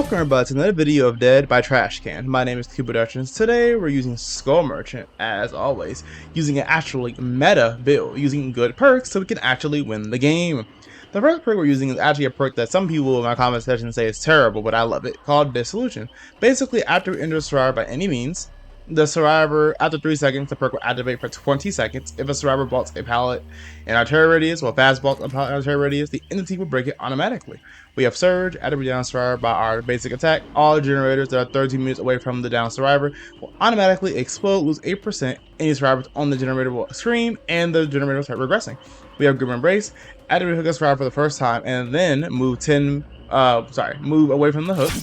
Welcome everybody to another video of Dead by Trash Can. My name is Cubeproductions. Today we're using Skull Merchant, as always, using an actually meta build, using good perks so we can actually win the game. The first perk we're using is actually a perk that some people in my comment section say is terrible, but I love it, called Dissolution. Basically, after we enter a survivor by any means, the survivor, after 3 seconds, the perk will activate for 20 seconds. If a survivor blocks a pallet in our terror radius, or fast blocks a pallet in our terror radius, the entity will break it automatically. We have Surge, after we down survivor by our basic attack. All generators that are 13 meters away from the down survivor will automatically explode, lose 8%. Any survivors on the generator will scream, and the generator will start regressing. We have Grim Embrace, after we hook a survivor for the first time, and then move move away from the hook.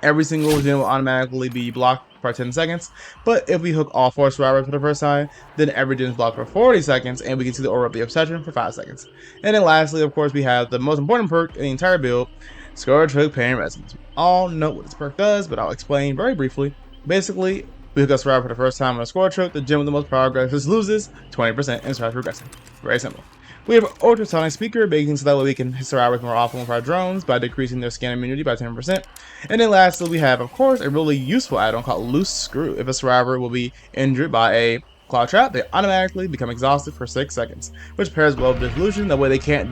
Every single gen will automatically be blocked for 10 seconds, but if we hook all 4 survivors for the first time, then every gen is blocked for 40 seconds, and we can see the aura of the obsession for 5 seconds. And then lastly, of course, we have the most important perk in the entire build, Torment Creek Pain Resonance. We all know what this perk does, but I'll explain very briefly. Basically, we hook a survivor for the first time on a score trick, the gen with the most progress loses 20% and starts progressing. Very simple. We have an ultrasonic speaker, making so that way we can hit survivors more often with our drones by decreasing their scan immunity by 10%. And then lastly, we have, of course, a really useful add-on called Loose Screw. If a survivor will be injured by a claw trap, they automatically become exhausted for 6 seconds, which pairs well with Dissolution. That way they can't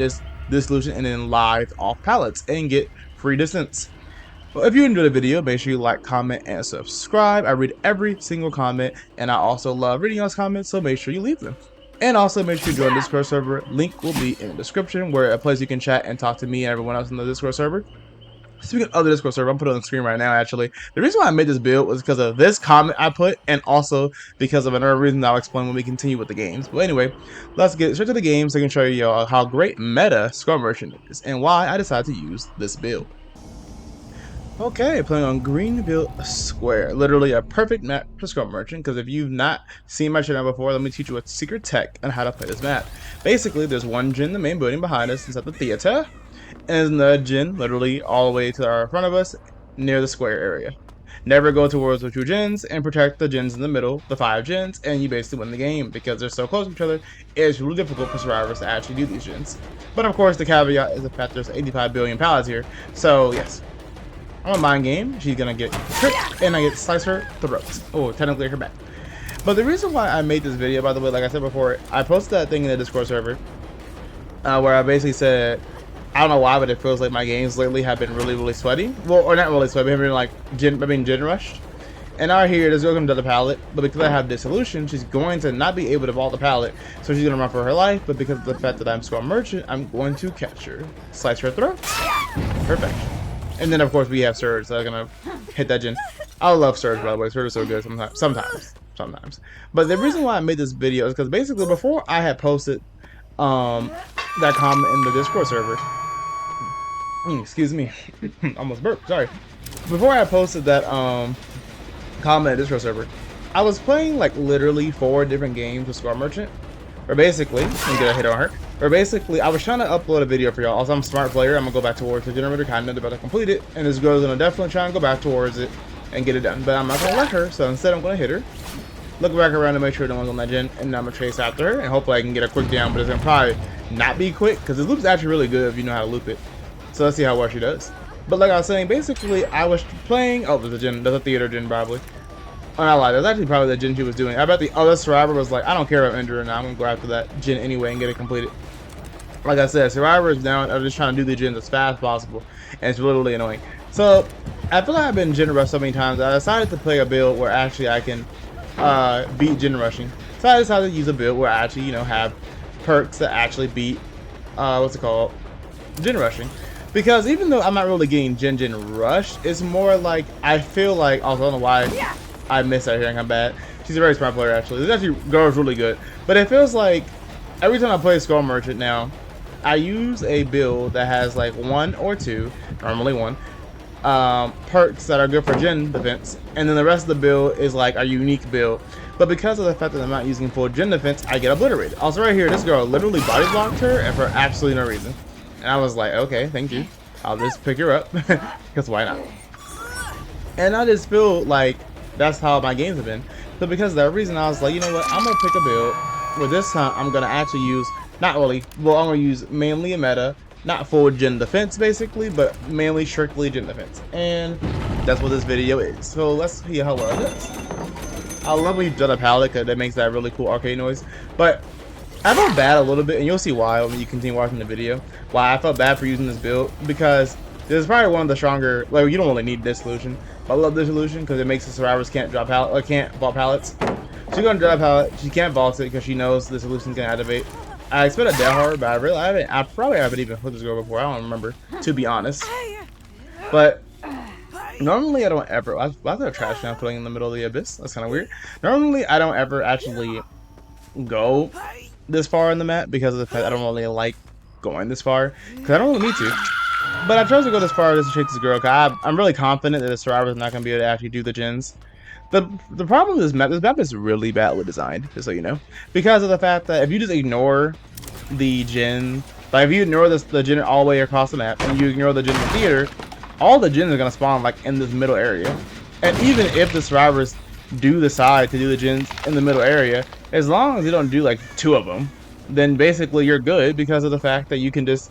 Dissolution and then live off pallets and get free distance. Well, if you enjoyed the video, make sure you like, comment, and subscribe. I read every single comment, and I also love reading those comments, so make sure you leave them. And also make sure you join the Discord server. Link will be in the description, where a place you can chat and talk to me and everyone else in the Discord server. Speaking of the Discord server, I'm putting it on the screen right now actually. The reason why I made this build was because of this comment I put, and also because of another reason that I'll explain when we continue with the games. But anyway, let's get straight to the game so I can show you how great meta Skull Merchant is and why I decided to use this build. Okay, playing on Greenville Square, literally a perfect map for Skull Merchant, because if you've not seen my channel before, let me teach you a secret tech on how to play this map. Basically, there's one gen in the main building behind us inside the theater, and there's another gen literally all the way to our front of us near the square area. Never go towards the 2 gens and protect the gens in the middle, the 5 gens, and you basically win the game because they're so close to each other. It's really difficult for survivors to actually do these gens. But of course, the caveat is the fact there's 85 billion pallets here, so yes. I'm a mind game. She's gonna get tripped, and I get slice her throat. Oh, technically her back. But the reason why I made this video, by the way, like I said before, I posted that thing in the Discord server where I basically said, I don't know why, but it feels like my games lately have been really sweaty. Well, or not really sweaty, but been like gen rushed. And out here, this girl comes to the pallet, but because I have Dissolution, she's going to not be able to vault the pallet, so she's gonna run for her life. But because of the fact that I'm Skull Merchant, I'm going to catch her, slice her throat. Perfect. And then of course we have Surge, so I'm gonna hit that gen. I love Surge, by the way. Surge is so good sometimes. But the reason why I made this video is because basically before I had posted that comment in the Discord server. Excuse me. Almost burped, sorry. Before I posted that comment in the Discord server, I was playing like literally 4 different games with Skull Merchant. Or basically, let me get a hit on her. Or basically, I was trying to upload a video for y'all. Also, I'm a smart player. I'm gonna go back towards the generator, kind of about to complete it. And this girl's gonna definitely try and go back towards it and get it done. But I'm not gonna let her, so instead I'm gonna hit her. Look back around to make sure no one's on that gen, and I'm gonna chase after her. And hopefully I can get a quick down, but it's gonna probably not be quick, because this loop's actually really good if you know how to loop it. So let's see how well she does. But like I was saying, basically, I was playing, oh, there's a gen, there's a theater gen probably. Oh, not lie, that's actually probably the gen she was doing. I bet the other survivor was like, I don't care if I'm injured or not, I'm gonna go after that gen anyway and get it completed. Like I said, survivors down are just trying to do the gens as fast as possible, and it's really annoying. So, I feel like I've been gen rushed so many times, I decided to play a build where actually I can beat gen rushing. So I decided to use a build where I actually, you know, have perks that actually beat, gen rushing. Because even though I'm not really getting gen rushed, it's more like, I feel like, also I don't know why I miss her here and come bad. She's a very smart player actually. This actually goes really good. But it feels like every time I play Skull Merchant now, I use a build that has like 1 or 2, normally 1, perks that are good for gen defense. And then the rest of the build is like a unique build. But because of the fact that I'm not using full gen defense, I get obliterated. Also right here, this girl literally body blocked her and for absolutely no reason. And I was like, okay, thank you. I'll just pick her up. Because why not? And I just feel like that's how my games have been. So because of that reason, I was like, you know what, I'm gonna pick a build where this time I'm gonna actually use, not really, well, I'm gonna use mainly a meta not full gen defense basically, but mainly strictly gen defense. And that's what this video is. So let's see how well it does. I love when you done a pallet because that makes that really cool arcade noise. But I felt bad a little bit, and you'll see why when you continue watching the video. Why I felt bad for using this build, because this is probably one of the stronger. Like, you don't really need this solution, but I love this solution because it makes the survivors can't drop pallet or can't vault pallets. She's gonna drop pallet. She can't vault it because she knows the solution's gonna activate. I expect a dead hard, but I probably haven't even put this girl before. I don't remember, to be honest. But normally I don't ever. I thought a trash can putting in the middle of the abyss. That's kind of weird. Normally I don't ever actually go this far in the map because of the fact I don't really like going this far because I don't really need to. But I chose to go this far just to chase this girl because I'm really confident that the survivor is not going to be able to actually do the gens. The problem with this map is really badly designed, just so you know, because of the fact that if you just ignore the gen, like if you ignore the gen all the way across the map and you ignore the gen in the theater, all the gens are going to spawn like in this middle area. And even if the survivors do decide to do the gens in the middle area, as long as you don't do like 2 of them, then basically you're good because of the fact that you can just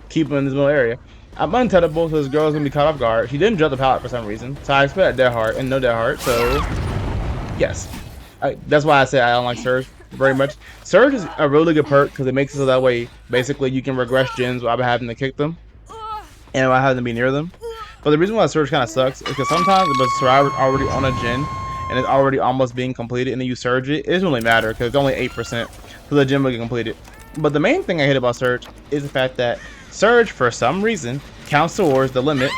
keep them in this middle area. I'm untenable, so this girl's gonna be caught off guard. She didn't drop the pallet for some reason, so I expect a dead heart and no dead heart. So yes, that's why I say I don't like Surge very much. Surge is a really good perk because it makes it so that way basically you can regress gens without having to kick them and without having to be near them. But the reason why Surge kind of sucks is because sometimes if a survivor's already on a gen and it's already almost being completed and then you surge it, it doesn't really matter because it's only 8%, so the gen will get completed. But the main thing I hate about Surge is the fact that Surge, for some reason, counts towards the limit.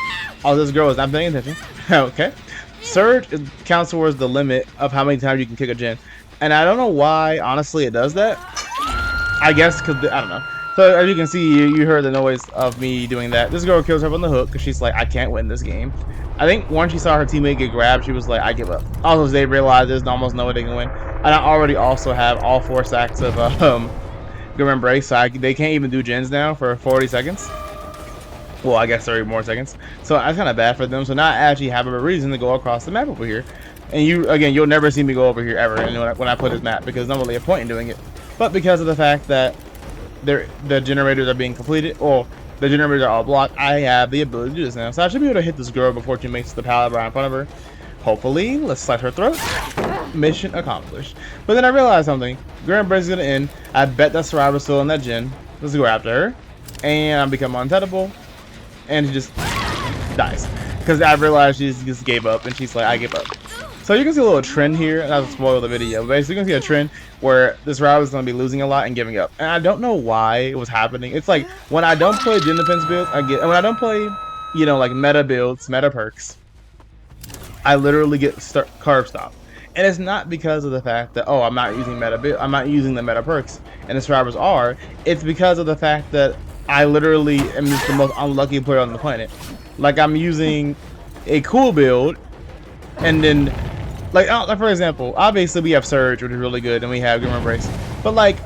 Oh, this girl is not paying attention. Okay. Surge counts towards the limit of how many times you can kick a gen. And I don't know why, honestly, it does that. I guess because, I don't know. So, as you can see, you heard the noise of me doing that. This girl kills her on the hook because she's like, I can't win this game. I think once she saw her teammate get grabbed, she was like, I give up. Also, they realized there's almost no way they can win. And I already also have all 4 stacks of, Good Embrace, so they can't even do gens now for 40 seconds. Well, I guess 30 more seconds. So that's kind of bad for them. So now I actually have a reason to go across the map over here. And you'll never see me go over here ever when I put this map because there's not really a point in doing it. But because of the fact that the generators are being completed, or the generators are all blocked, I have the ability to do this now. So I should be able to hit this girl before she makes the pallet right in front of her. Hopefully, let's slice her throat. Mission accomplished. But then I realized something. Grand Break is gonna end. I bet that survivor's still in that gen. Let's go after her. And I become untenable. And she just dies. Because I realized she just gave up and she's like, I give up. So you can see a little trend here, not to spoil the video, but basically you can see a trend where this survivor is gonna be losing a lot and giving up. And I don't know why it was happening. It's like when I don't play gen defense builds, and when I don't play, you know, like meta builds, meta perks, I literally get curve stop. And it's not because of the fact that, oh, I'm not using I'm not using the meta perks, and the survivors are. It's because of the fact that I literally am just the most unlucky player on the planet. Like, I'm using a cool build, and then, like for example, obviously we have Surge, which is really good, and we have Grim Embrace. But like,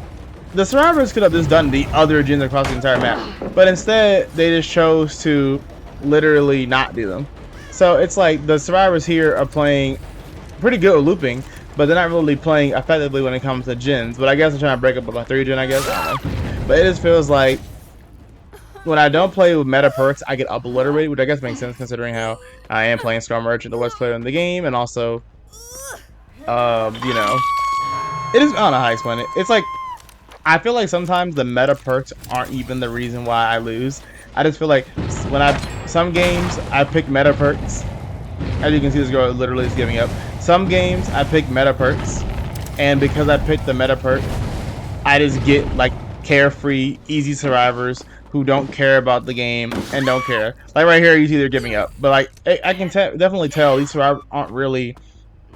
the survivors could have just done the other gens across the entire map, but instead they just chose to literally not do them. So it's like the survivors here are playing pretty good at looping, but they're not really playing effectively when it comes to gens. But I guess I'm trying to break up with my 3 gen, I guess. I don't know. But it just feels like when I don't play with meta perks, I get obliterated, which I guess makes sense considering how I am playing Skull Merchant, the worst player in the game, and also, you know, it is, I don't know how to explain it. It's like, I feel like sometimes the meta perks aren't even the reason why I lose. I just feel like when some games I pick meta perks. As you can see, this girl literally is giving up. Some games I pick meta perks, and because I picked the meta perk, I just get like carefree, easy survivors who don't care about the game and don't care. Like right here, you see they're giving up, but like I can definitely tell these survivors aren't really,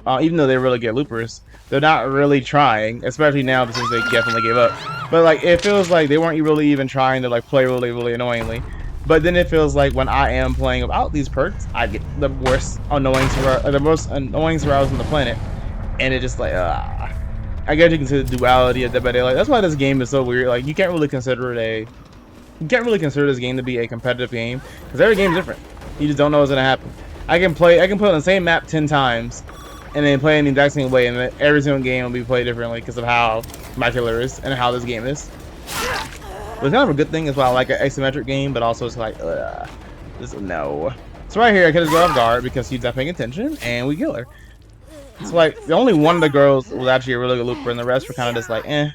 even though they're really good loopers, they're not really trying, especially now since they definitely gave up. But like it feels like they weren't really even trying to like play really annoyingly. But then it feels like when I am playing without these perks, I get the most annoying survivors on the planet, and it just like I guess you can see the duality of Dead by Daylight. That's why this game is so weird. Like you can't really consider this game to be a competitive game because every game is different. You just don't know what's gonna happen. I can play on the same map 10 times, and then play in the exact same way, and every single game will be played differently because of how my killer is and how this game is. But it's kind of a good thing as well. I like an asymmetric game, but also it's like, just no. So right here, I could just go off guard because she's not paying attention, and we kill her. It's like the only one of the girls was actually a really good looper, and the rest were kind of just like, eh.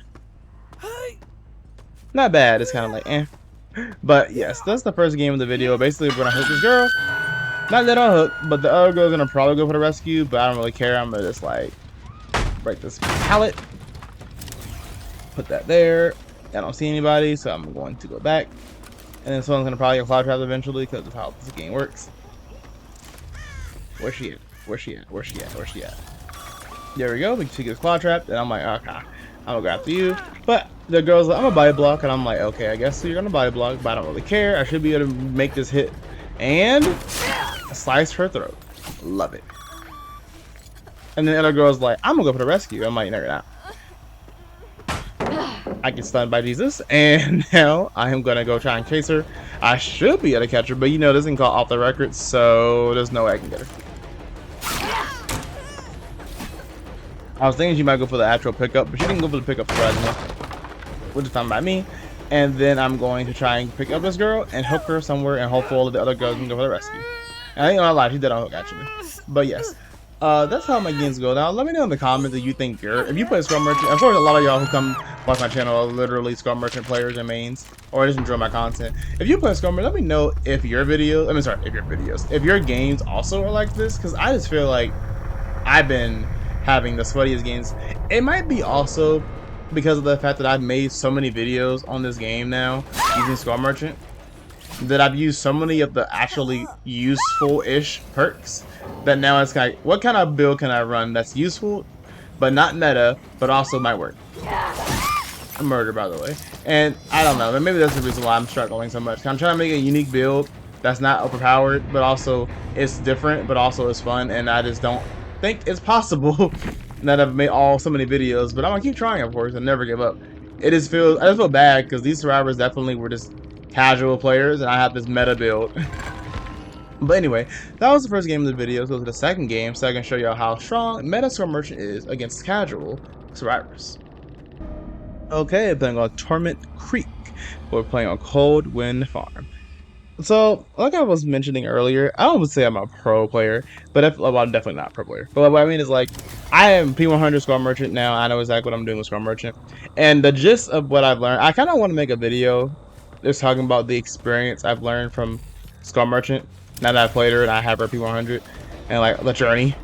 Not bad. It's kind of like, eh. But yes, that's the first game of the video. Basically, we're gonna hook this girl. Not that on hook, but the other girl's gonna probably go for the rescue. But I don't really care. I'm gonna just like break this pallet. Put that there. I don't see anybody, so I'm going to go back. And then someone's gonna probably get cloud trapped eventually because of how this game works. Where's she at? Where's she at? Where's she at? Where's she at? There we go. She gets cloud trapped, and I'm like, okay, I'm gonna go after you. But the girl's like, I'm a body block, and I'm like, okay, I guess so you're gonna body block, but I don't really care. I should be able to make this hit and slice her throat. Love it. And then the other girl's like, I'm gonna go for the rescue. I'm like, no, you're not. I get stunned by Jesus, and now I am gonna go try and chase her. I should be able to catch her, but you know this thing called off the record, so there's no way I can get her. I was thinking she might go for the actual pickup, but she didn't go for the pickup surprisingly, which is fine by me. And then I'm going to try and pick up this girl and hook her somewhere, and hopefully all of the other girls can go for the rescue. And I ain't gonna lie, she did on hook actually. But yes, that's how my games go. Now let me know in the comments if you think if you play Skull Merchant. I'm sure a lot of y'all who come watch my channel are literally Skull Merchant players and mains, or just enjoy my content. If you play Skull Merchant, let me know if your videos, if your games also are like this, because I just feel like I've been having the sweatiest games. It might be also because of the fact that I've made so many videos on this game now using Skull Merchant, that I've used so many of the actually useful-ish perks that now it's like, what kind of build can I run that's useful but not meta but also might work? A murder, by the way. And I don't know, maybe that's the reason why I'm struggling so much. I'm trying to make a unique build that's not overpowered, but also it's different, but also it's fun, and I just don't think it's possible that I've made so many videos, but I'm gonna keep trying, of course, and never give up. I just feel bad because these survivors definitely were just casual players, and I have this meta build. But anyway, that was the first game of the video. So go to the second game, so I can show you how strong meta Skull Merchant is against casual survivors. Okay, I'm playing on Torment Creek. We're playing on Cold Wind Farm. So, like I was mentioning earlier, I don't would say I'm a pro player, but well, I'm definitely not a pro player. But what I mean is, like, I am P100 Skull Merchant now. I know exactly what I'm doing with Skull Merchant. And the gist of what I've learned, I kind of want to make a video just talking about the experience I've learned from Skull Merchant. Now that I've played her and I have her P100, and like the journey.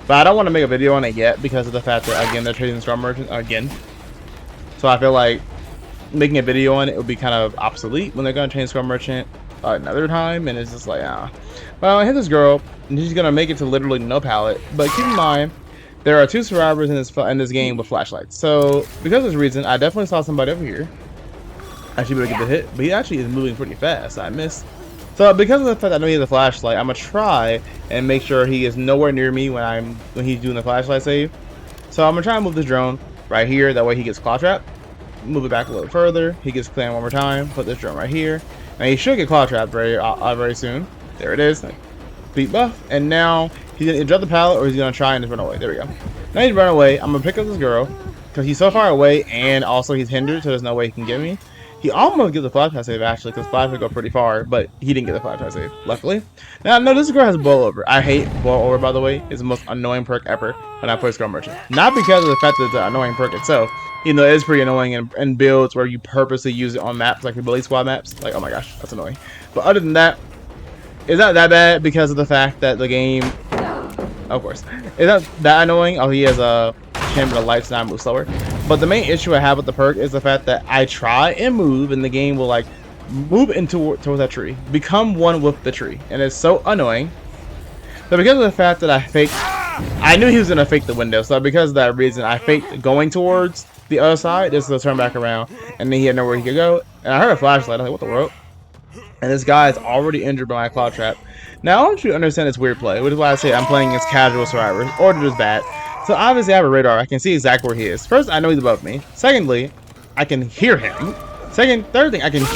But I don't want to make a video on it yet because of the fact that, again, they're trading Skull Merchant again. So I feel like making a video on it would be kind of obsolete when they're going to change Skull Merchant another time, and it's just like, well, I hit this girl and she's gonna make it to literally no pallet. But keep in mind, there are 2 survivors in this game with flashlights. So because of this reason, I definitely saw somebody over here. I should be able to get the hit, but he actually is moving pretty fast. I missed. So because of the fact I know he has a flashlight, I'm gonna try and make sure he is nowhere near me when he's doing the flashlight save. So I'm gonna try and move this drone right here. That way he gets claw trapped. Move it back a little further. He gets clan one more time. Put this drone right here. Now he should get claw trapped very soon. There it is. Beat buff. And now he's gonna drop the pallet, or he's gonna try and just run away. There we go. Now he's run away. I'm gonna pick up this girl because he's so far away, and also he's hindered, so there's no way he can get me. He almost gets the flashlight save actually, because flashlight go pretty far, but he didn't get the flashlight save, luckily. Now, no, this girl has boil over. I hate boil over, by the way. It's the most annoying perk ever when I play Skull Merchant. Not because of the fact that it's an annoying perk itself. You know, it is pretty annoying in builds where you purposely use it on maps, like the Bully Squad maps. Like, oh my gosh, that's annoying. But other than that, it's not that bad because of the fact that the game, of course, it's not that annoying. Oh, he has a chamber of lights, now I move slower. But the main issue I have with the perk is the fact that I try and move, and the game will like move into towards that tree, become one with the tree, and it's so annoying. So because of the fact that I knew he was gonna fake the window, so because of that reason, I faked going towards the other side just to turn back around, and then he had nowhere he could go. And I heard a flashlight. I was like, what the world? And this guy is already injured by my claw trap. Now I want you to understand this weird play, which is why I say I'm playing against casual survivors, or just bad. So obviously I have a radar. I can see exactly where he is. First, I know he's above me. Secondly, I can hear him. Third thing, I can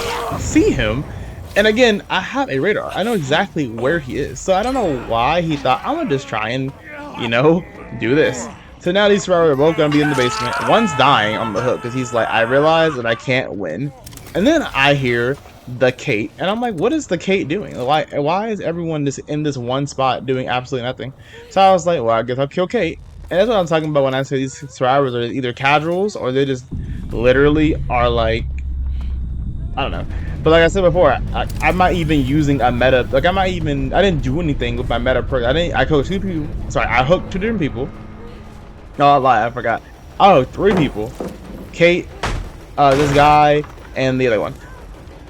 see him. And again, I have a radar. I know exactly where he is. So I don't know why he thought I'm gonna just try and, you know, do this. So now these survivors are both gonna be in the basement. One's dying on the hook because he's like, I realize that I can't win And then I hear the Kate, and I'm like, what is the Kate doing? Why is everyone just in this one spot doing absolutely nothing? So I was like, well, I guess I'll kill Kate. And that's what I'm talking about when I say these survivors are either casuals or they just literally are like, I don't know. But like I said before, I'm not even using a meta. Like I didn't do anything with my meta perk. I hooked two people. Sorry, I hooked two different people. No, I lied. I forgot. I hooked three people. Kate, this guy, and the other one.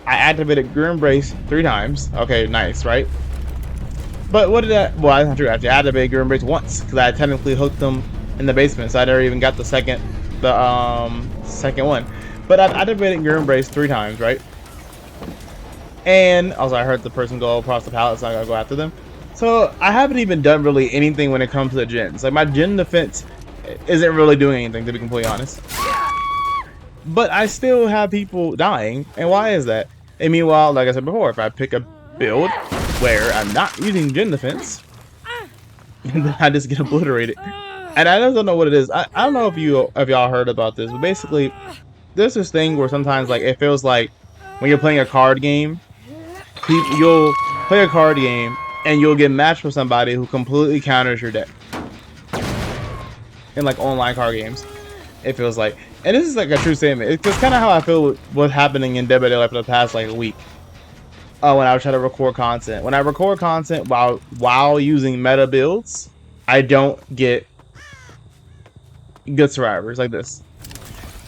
I activated Grim Embrace 3 times. Okay, nice, right? But what did that? Well, that's not true. Actually, I activated Grim Embrace once because I technically hooked them in the basement, so I never even got the second one. But I activated Grim Embrace 3 times, right? And also, I heard the person go across the pallet, so I gotta go after them. So I haven't even done really anything when it comes to the gens. Like my gen defense isn't really doing anything, to be completely honest. But I still have people dying, and why is that? And meanwhile, like I said before, if I pick a build where I'm not using gen defense, and then I just get obliterated. And I just don't know what it is. I don't know if y'all heard about this, but basically, there's this thing where sometimes like it feels like when you're playing a card game, you'll play a card game and you'll get matched with somebody who completely counters your deck. In like online card games, it feels like. And this is like a true statement. It's kind of how I feel with what's happening in Dead by Daylight for the past like week. When I was trying to record content. When I record content while using meta builds, I don't get good survivors like this.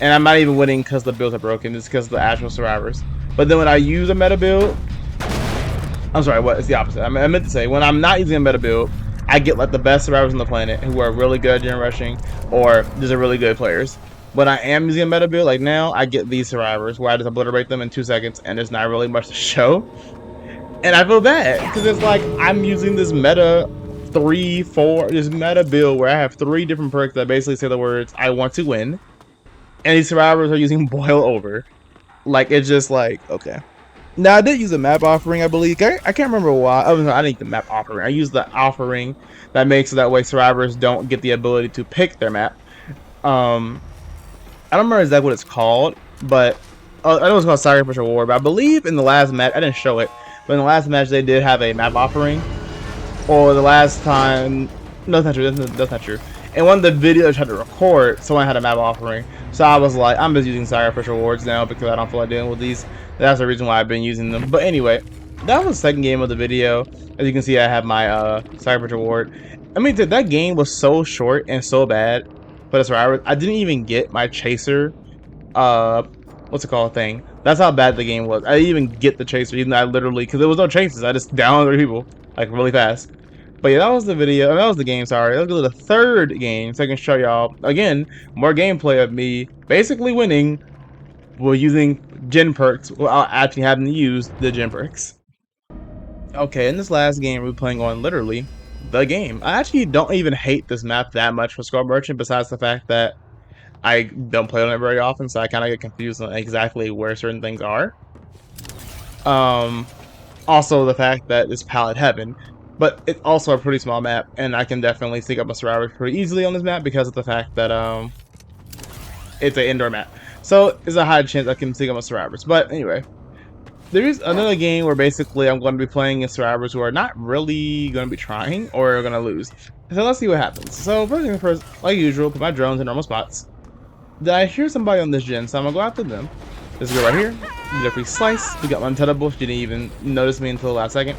And I'm not even winning because the builds are broken. It's because of the actual survivors. But then when I use a meta build, I'm sorry, what? It's the opposite. I meant to say, when I'm not using a meta build, I get like the best survivors on the planet who are really good at gen rushing or just are really good players. When I am using a meta build, like now, I get these survivors where I just obliterate them in 2 seconds and there's not really much to show. And I feel bad because it's like I'm using this meta this meta build where I have 3 different perks that basically say the words, I want to win. And these survivors are using boil over. Like, it's just like, okay. Now, I did use a map offering, I believe. I can't remember why. Oh, no, I didn't use the map offering. I used the offering that makes it that way survivors don't get the ability to pick their map. I don't remember exactly what it's called, but I know it's called Sacrificial War. But I believe in the last match, I didn't show it, but in the last match they did have a map offering. Or the last time, no, that's not true. That's not true. In one of the videos I tried to record, someone had a map offering. So I was like, I'm just using Sacrificial Wards now because I don't feel like dealing with these. That's the reason why I've been using them. But anyway, that was the second game of the video. As you can see, I have my Sacrificial Ward. I mean, that game was so short and so bad. But it's right. I didn't even get my chaser, what's it called, thing. That's how bad the game was. I didn't even get the chaser, even though I literally, because there was no chasers. I just downed 3 people, like, really fast. But yeah, that was the video. That was the game, sorry. Let's go to the third game so I can show y'all, again, more gameplay of me basically winning while using gen perks without actually having to use the gen perks. Okay, in this last game, we're playing on literally the game. I actually don't even hate this map that much for Skull Merchant, besides the fact that I don't play on it very often, so I kind of get confused on exactly where certain things are. Also the fact that it's pallet heaven, but it's also a pretty small map, and I can definitely sneak up a survivor pretty easily on this map because of the fact that it's an indoor map. So there's a high chance I can sneak up a survivors. But anyway, there is another game where basically I'm going to be playing against survivors who are not really going to be trying or are going to lose. So let's see what happens. So first thing first, like usual, put my drones in normal spots. Did I hear somebody on this gen? So I'm going to go after them. This girl right here, get a free slice. We got one untouchable. She didn't even notice me until the last second.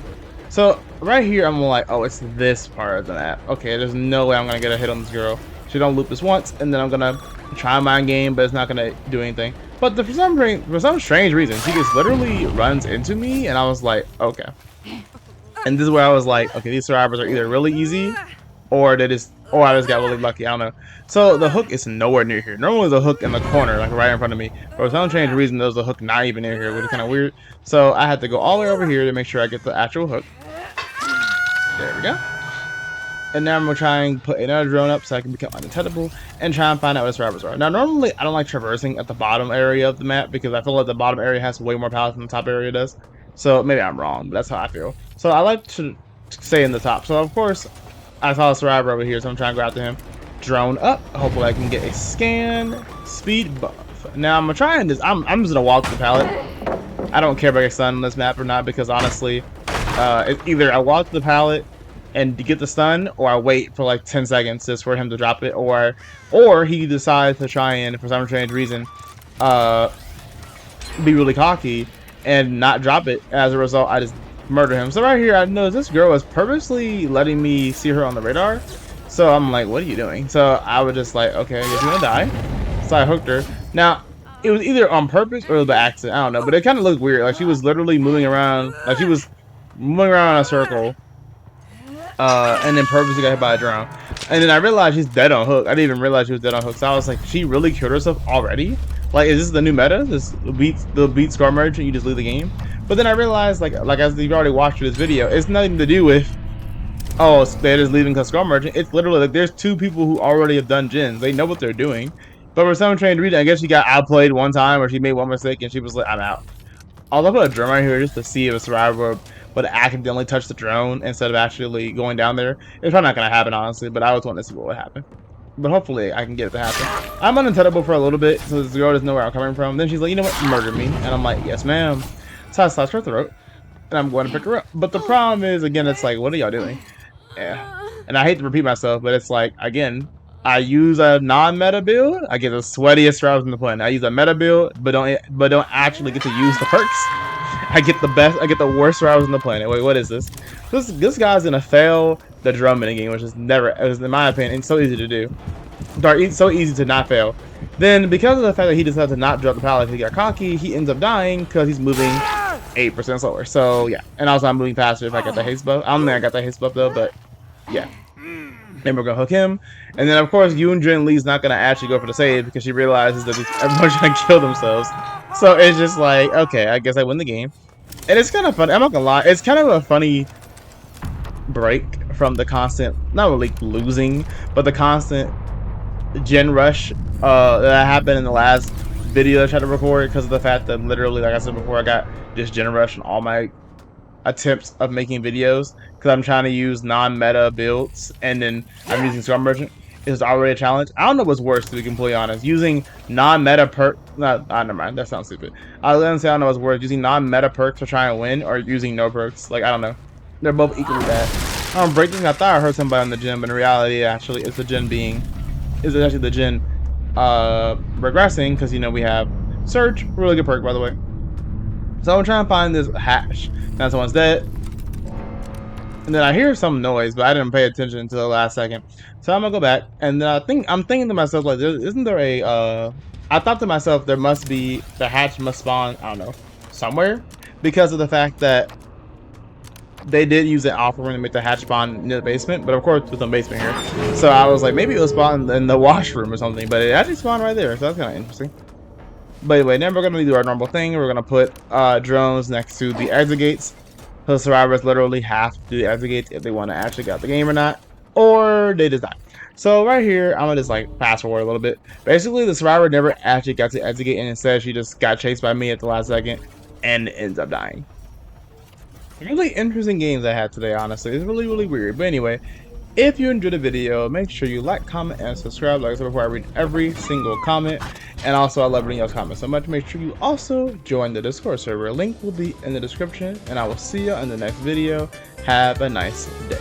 So right here, I'm like, oh, it's this part of the map. Okay, there's no way I'm going to get a hit on this girl. She don't loop this once, and then I'm going to try my game, but it's not going to do anything. But for some strange reason, she just literally runs into me, and I was like, okay. And this is where I was like, okay, these survivors are either really easy, or I just got really lucky. I don't know. So the hook is nowhere near here. Normally there's a hook in the corner, like right in front of me. But for some strange reason, there's a hook not even near here, which is kind of weird. So I had to go all the way over here to make sure I get the actual hook. There we go. And now I'm going to try and put another drone up so I can become undetectable and try and find out what the survivors are. Now, normally, I don't like traversing at the bottom area of the map because I feel like the bottom area has way more pallets than the top area does. So maybe I'm wrong, but that's how I feel. So I like to stay in the top. So, of course, I saw a survivor over here, so I'm trying to go after him. Drone up. Hopefully, I can get a scan speed buff. Now I'm gonna try and I'm just gonna walk the pallet. I don't care about your stun on this map or not, because honestly, it's either I walk the pallet and get the stun, or I wait for like 10 seconds just for him to drop it, or he decides to try and, for some strange reason, be really cocky and not drop it. As a result, I just murder him. So right here, I know this girl is purposely letting me see her on the radar. So I'm like, what are you doing? So I was just like, okay, I guess you're gonna die. So I hooked her. Now, it was either on purpose or it was by accident. I don't know, but it kind of looked weird. Like she was literally moving around, like she was moving around in a circle, and then purposely got hit by a drone. And then I realized she's dead on hook. I didn't even realize she was dead on hook. So I was like, she really killed herself already? Like, is this the new meta? This beat Scar Merchant, you just leave the game? But then I realized, like as you've already watched this video, it's nothing to do with, oh, they're just leaving because Scar Merchant. It's literally like there's two people who already have done gens. They know what they're doing. But for some strange reason, I guess she got outplayed one time, or she made one mistake and she was like, I'm out. I'll put a drone right here just to see if a survivor would accidentally touch the drone instead of actually going down there. It's probably not going to happen, honestly, but I was wanting to see what would happen. But hopefully I can get it to happen. I'm unintelligible for a little bit, so this girl doesn't know where I'm coming from. Then she's like, you know what, murder me. And I'm like, yes, ma'am. So I slashed her throat, and I'm going to pick her up. But the problem is, again, it's like, what are y'all doing? Yeah. And I hate to repeat myself, but it's like, again, I use a non-meta build. I get the sweatiest routes in the planet. I use a meta build, but don't actually get to use the perks. I get the worst routes in the planet. Wait, what is this? This guy's gonna fail the drum minigame, which is in my opinion, it's so easy to do. It's so easy to not fail. Then, because of the fact that he decided to not drop the pallet, he got cocky. He ends up dying because he's moving 8% slower. So yeah, and also I'm moving faster if I got the haste buff. I don't think I got the haste buff though, but yeah. Then we're gonna hook him, and then of course Yoon Lee's not gonna actually go for the save because she realizes that everyone's trying to kill themselves. So it's just like, okay, I guess I win the game. And it's kind of funny. I'm not gonna lie, it's kind of a funny break from the constant, not really losing, but the constant gen rush that happened in the last video I tried to record, because of the fact that literally, like I said before, I got just gen rush in all my attempts of making videos because I'm trying to use non-meta builds, and then I'm using Scar Merchant. It's already a challenge. I don't know what's worse, to be completely honest. Using non-meta perk, never mind, that sounds stupid. I was gonna say I don't know what's worse, using non-meta perks to try and win, or using no perks. Like, I don't know. They're both equally bad. Breaking, I thought I heard somebody in the gym, but in reality, actually, it's the gen regressing, because, you know, we have Search, really good perk, by the way. So I'm trying to find this hatch. Now someone's dead. And then I hear some noise, but I didn't pay attention until the last second. So I'm gonna go back, and then I'm thinking to myself, like, isn't there a, I thought to myself, there must be, the hatch must spawn, I don't know, somewhere, because of the fact that they did use an offering to make the hatch spawn near the basement, but of course there's no basement here. So I was like, maybe it was spawn in the washroom or something, but it actually spawned right there, so that's kind of interesting. But anyway, then we're gonna do our normal thing. We're gonna put drones next to the exit gates. So the survivors literally have to do the exit gates if they want to actually get out the game or not, or they just die. So right here, I'm gonna just like fast forward a little bit. Basically, the survivor never actually got to the exit gate, and instead she just got chased by me at the last second and ends up dying. Really interesting games I had today, honestly. It's really, really weird. But anyway, if you enjoyed the video, make sure you like, comment, and subscribe. Like I said before, I read every single comment. And also, I love reading y'all's comments so much. Make sure you also join the Discord server. Link will be in the description. And I will see you in the next video. Have a nice day.